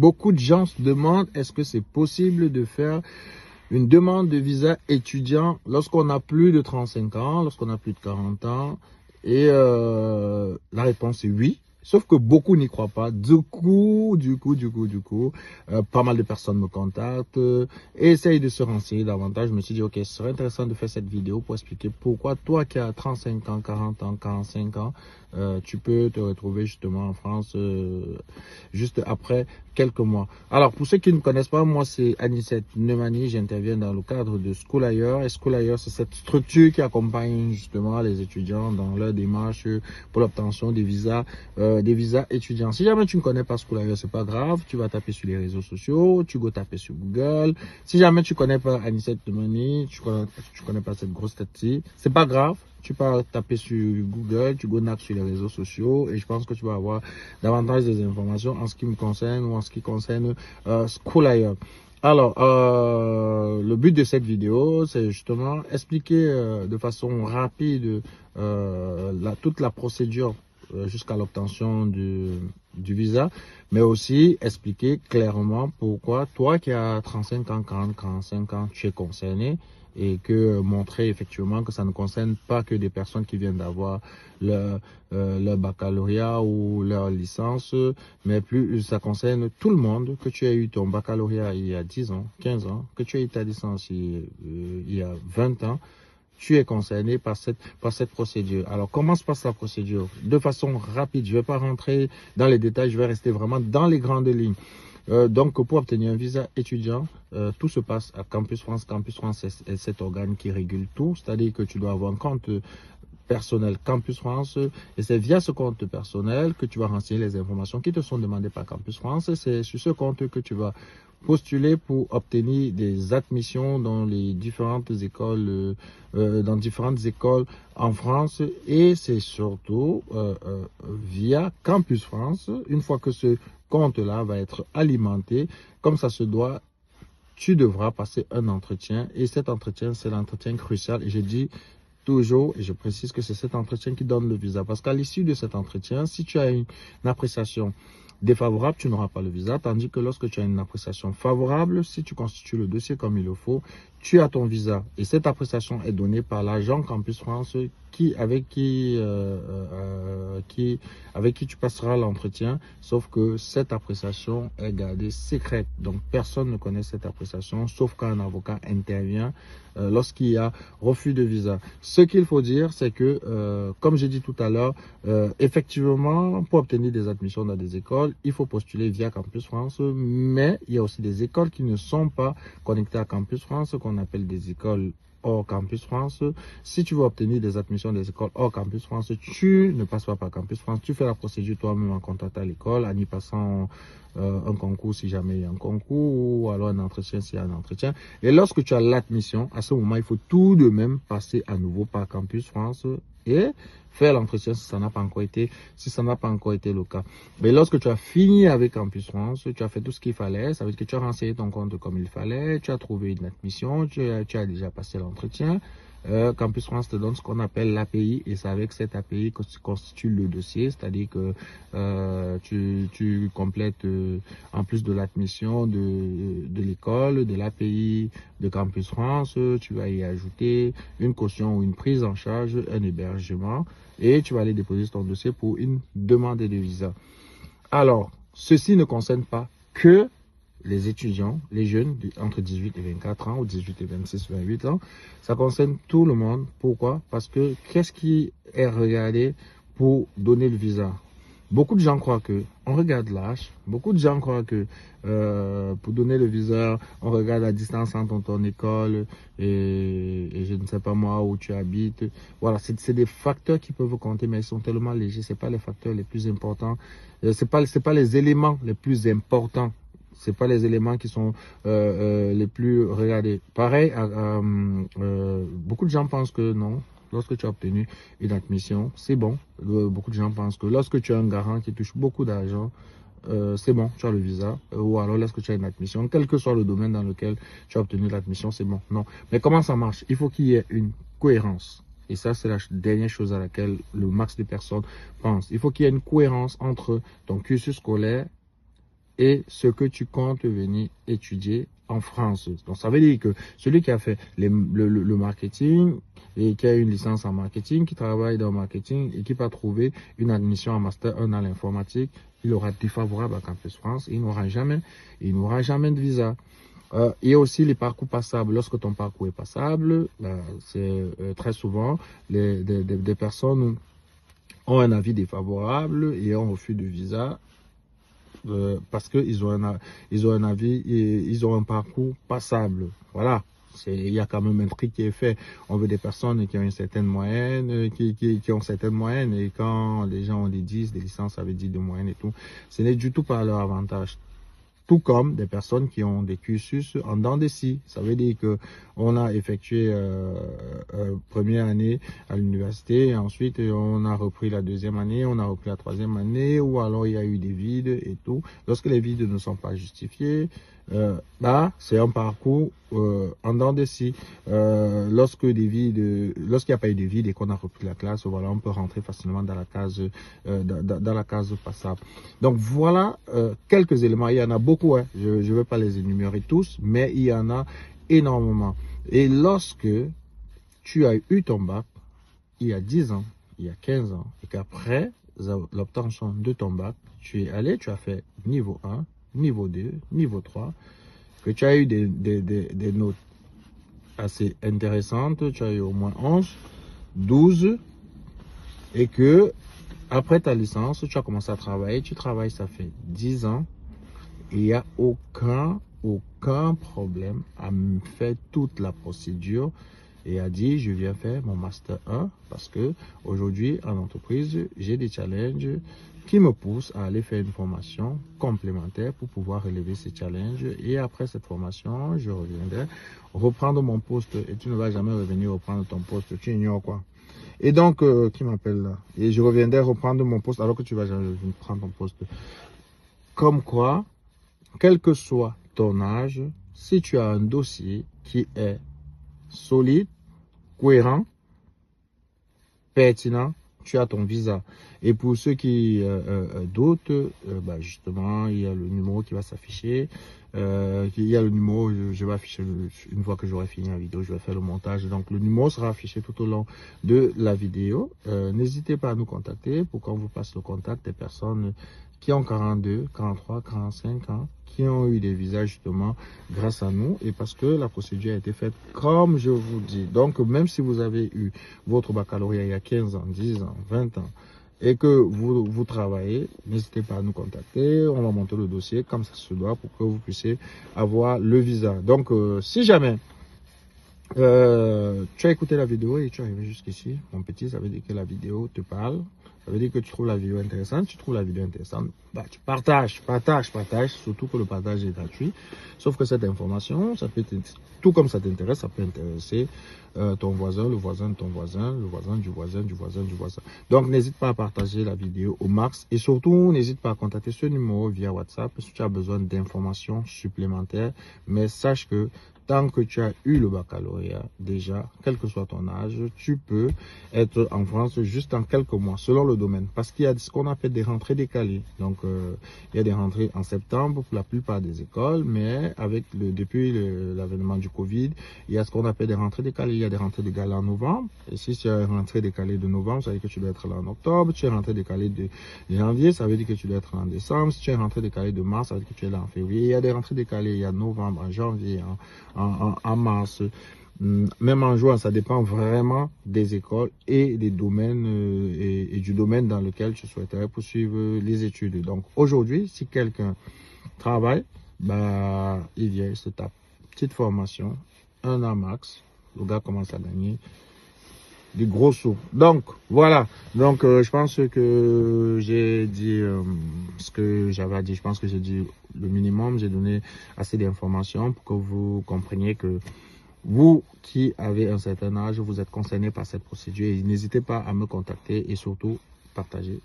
Beaucoup de gens se demandent est-ce que c'est possible de faire une demande de visa étudiant lorsqu'on a plus de 35 ans, lorsqu'on a plus de 40 ans. Et la réponse est oui. Sauf que beaucoup n'y croient pas. Du coup, pas mal de personnes me contactent, essayent de se renseigner davantage. Je me suis dit, ok, ce serait intéressant de faire cette vidéo pour expliquer pourquoi toi qui as 35 ans, 40 ans, 45 ans, tu peux te retrouver justement en France juste après quelques mois. Alors, pour ceux qui ne me connaissent pas, moi c'est Anicet Nemani, j'interviens dans le cadre de School Ailleurs. Et School Ailleurs, c'est cette structure qui accompagne justement les étudiants dans leur démarche pour l'obtention des visas étudiants. Si jamais tu ne connais pas School Ailleurs, c'est pas grave, tu vas taper sur les réseaux sociaux, tu vas taper sur Google. Si jamais tu connais pas Anicet Nemani, tu connais pas cette grosse tête-ci, c'est pas grave. Tu peux taper sur Google, tu go sur les réseaux sociaux et je pense que tu vas avoir davantage des informations en ce qui me concerne ou en ce qui concerne School Ailleurs. Alors, le but de cette vidéo, c'est justement expliquer de façon rapide toute la procédure jusqu'à l'obtention du visa, mais aussi expliquer clairement pourquoi toi qui as 35 ans, 40, 45 ans, tu es concerné et que montrer effectivement que ça ne concerne pas que des personnes qui viennent d'avoir leur baccalauréat ou leur licence, mais plus ça concerne tout le monde, que tu aies eu ton baccalauréat il y a 10 ans, 15 ans, que tu aies eu ta licence il y a 20 ans, tu es concerné par cette procédure. Alors, comment se passe la procédure? De façon rapide, je ne vais pas rentrer dans les détails, je vais rester vraiment dans les grandes lignes. Donc, pour obtenir un visa étudiant, tout se passe à Campus France. Campus France est cet organe qui régule tout, c'est-à-dire que tu dois avoir un compte personnel Campus France et c'est via ce compte personnel que tu vas renseigner les informations qui te sont demandées par Campus France. C'est sur ce compte que tu vas postuler pour obtenir des admissions dans les différentes écoles, en France, et c'est surtout via Campus France. Une fois que ce compte-là va être alimenté comme ça se doit, tu devras passer un entretien et cet entretien, c'est l'entretien crucial. Et je dis toujours, et je précise que c'est cet entretien qui donne le visa. Parce qu'à l'issue de cet entretien, si tu as une appréciation défavorable, tu n'auras pas le visa. Tandis que lorsque tu as une appréciation favorable, si tu constitues le dossier comme il le faut, tu as ton visa. Et cette appréciation est donnée par l'agent Campus France avec qui tu passeras l'entretien. Sauf que cette appréciation est gardée secrète. Donc, personne ne connaît cette appréciation, sauf quand un avocat intervient lorsqu'il y a refus de visa. Ce qu'il faut dire, c'est que, comme j'ai dit tout à l'heure, effectivement, pour obtenir des admissions dans des écoles, il faut postuler via Campus France, mais il y a aussi des écoles qui ne sont pas connectées à Campus France, qu'on appelle des écoles hors Campus France. Si tu veux obtenir des admissions des écoles hors Campus France, tu ne passes pas par Campus France, tu fais la procédure toi-même en contactant l'école, en y passant un concours si jamais il y a un concours, ou alors un entretien s'il y a un entretien. Et lorsque tu as l'admission, à ce moment, il faut tout de même passer à nouveau par Campus France et faire l'entretien si ça n'a pas encore été le cas. Mais lorsque tu as fini avec Campus France, tu as fait tout ce qu'il fallait, ça veut dire que tu as renseigné ton compte comme il fallait, tu as trouvé une admission, tu as déjà passé l'entretien. Campus France te donne ce qu'on appelle l'API et c'est avec cette API que tu constitues le dossier, c'est-à-dire que tu complètes en plus de l'admission de l'école, de l'API de Campus France, tu vas y ajouter une caution ou une prise en charge, un hébergement et tu vas aller déposer ton dossier pour une demande de visa. Alors, ceci ne concerne pas que les étudiants, les jeunes entre 18 et 24 ans ou 18 et 26, 28 ans, ça concerne tout le monde. Pourquoi? Parce que qu'est-ce qui est regardé pour donner le visa? Beaucoup de gens croient que on regarde l'âge. Beaucoup de gens croient que pour donner le visa, on regarde la distance entre ton école et je ne sais pas moi où tu habites. Voilà, c'est des facteurs qui peuvent compter, mais ils sont tellement légers. C'est pas les facteurs les plus importants. C'est pas les éléments les plus importants. C'est pas les éléments qui sont les plus regardés. Pareil, beaucoup de gens pensent que non. Lorsque tu as obtenu une admission, c'est bon. Beaucoup de gens pensent que lorsque tu as un garant qui touche beaucoup d'argent, c'est bon, tu as le visa. Ou alors lorsque tu as une admission, quel que soit le domaine dans lequel tu as obtenu l'admission, c'est bon. Non. Mais comment ça marche? Il faut qu'il y ait une cohérence. Et ça, c'est la dernière chose à laquelle le max de personnes pensent. Il faut qu'il y ait une cohérence entre ton cursus scolaire et ce que tu comptes venir étudier en France. Donc, ça veut dire que celui qui a fait le marketing et qui a une licence en marketing, qui travaille dans le marketing et qui va trouver une admission en Master 1 dans l'informatique, il aura défavorable à Campus France et il n'aura jamais de visa. Il y a aussi les parcours passables. Lorsque ton parcours est passable, c'est très souvent des personnes ont un avis défavorable et ont refus de visa parce qu'ils ont ils ont un parcours passable. Voilà. Il y a quand même un tri qui est fait. On veut des personnes qui ont une certaine moyenne, qui ont certaines moyennes. Et quand les gens ont des 10, des licences avec 10 de moyenne et tout, ce n'est du tout pas leur avantage. Tout comme des personnes qui ont des cursus en dents de scie. Ça veut dire que on a effectué première année à l'université, et ensuite on a repris la deuxième année, on a repris la troisième année, ou alors il y a eu des vides et tout. Lorsque les vides ne sont pas justifiés, c'est un parcours en dents de scie. Lorsqu'il n'y a pas eu de vide et qu'on a repris la classe, voilà, on peut rentrer facilement dans la case passable. Donc voilà quelques éléments. Il y en a beaucoup, hein. Je ne vais pas les énumérer tous, mais il y en a énormément. Et lorsque tu as eu ton bac, il y a 10 ans, il y a 15 ans, et qu'après l'obtention de ton bac, tu es allé, tu as fait niveau 1, niveau 2, niveau 3, que tu as eu des notes assez intéressantes, tu as eu au moins 11, 12, et que après ta licence, tu as commencé à travailler, tu travailles, ça fait 10 ans, et il n'y a aucun problème à faire toute la procédure et a dit je viens faire mon master 1 parce que aujourd'hui en entreprise j'ai des challenges qui me poussent à aller faire une formation complémentaire pour pouvoir relever ces challenges, et après cette formation je reviendrai reprendre mon poste. Et tu ne vas jamais revenir reprendre ton poste, tu ignores quoi. Et donc qui m'appelle là, et je reviendrai reprendre mon poste alors que tu vas jamais revenir prendre ton poste. Comme quoi, quel que soit ton âge, si tu as un dossier qui est solide, cohérent, pertinent, tu as ton visa. Et pour ceux qui doutent, justement, il y a le numéro qui va s'afficher. Il y a le numéro, je vais afficher une fois que j'aurai fini la vidéo, je vais faire le montage. Donc le numéro sera affiché tout au long de la vidéo. N'hésitez pas à nous contacter pour qu'on vous passe le contact des personnes qui ont 42, 43, 45 ans, qui ont eu des visas justement grâce à nous, et parce que la procédure a été faite comme je vous dis. Donc même si vous avez eu votre baccalauréat il y a 15 ans, 10 ans, 20 ans, et que vous travaillez, n'hésitez pas à nous contacter, on va monter le dossier comme ça se doit pour que vous puissiez avoir le visa. Donc si jamais tu as écouté la vidéo et tu es arrivé jusqu'ici, mon petit, ça veut dire que la vidéo te parle. Ça veut dire que tu trouves la vidéo intéressante. Tu trouves la vidéo intéressante, tu partages. Surtout que le partage est gratuit. Sauf que cette information, ça peut tout comme ça t'intéresse, ça peut intéresser ton voisin, le voisin de ton voisin, le voisin du voisin, du voisin, du voisin. Donc, n'hésite pas à partager la vidéo au max. Et surtout, n'hésite pas à contacter ce numéro via WhatsApp si tu as besoin d'informations supplémentaires. Mais sache que tant que tu as eu le baccalauréat, déjà, quel que soit ton âge, tu peux être en France juste en quelques mois, selon le domaine. Parce qu'il y a ce qu'on appelle des rentrées décalées. Donc, il y a des rentrées en septembre pour la plupart des écoles, mais depuis l'avènement du Covid, il y a ce qu'on appelle des rentrées décalées. Il y a des rentrées décalées en novembre. Et si tu as une rentrée décalée de novembre, ça veut dire que tu dois être là en octobre. Si tu as une rentrée décalée de janvier, ça veut dire que tu dois être là en décembre. Si tu as une rentrée décalée de mars, ça veut dire que tu es là en février. Il y a des rentrées décalées, il y a novembre, en janvier, en mars, même en juin. Ça dépend vraiment des écoles et des domaines et du domaine dans lequel tu souhaiterais poursuivre les études. Donc aujourd'hui, si quelqu'un travaille, il vient, il se tape petite formation, 1 an max, le gars commence à gagner des gros sous. Donc voilà, donc je pense que j'ai dit ce que j'avais à dire. Je pense que j'ai dit le minimum, j'ai donné assez d'informations pour que vous compreniez que vous qui avez un certain âge, vous êtes concerné par cette procédure, et n'hésitez pas à me contacter, et surtout partagez.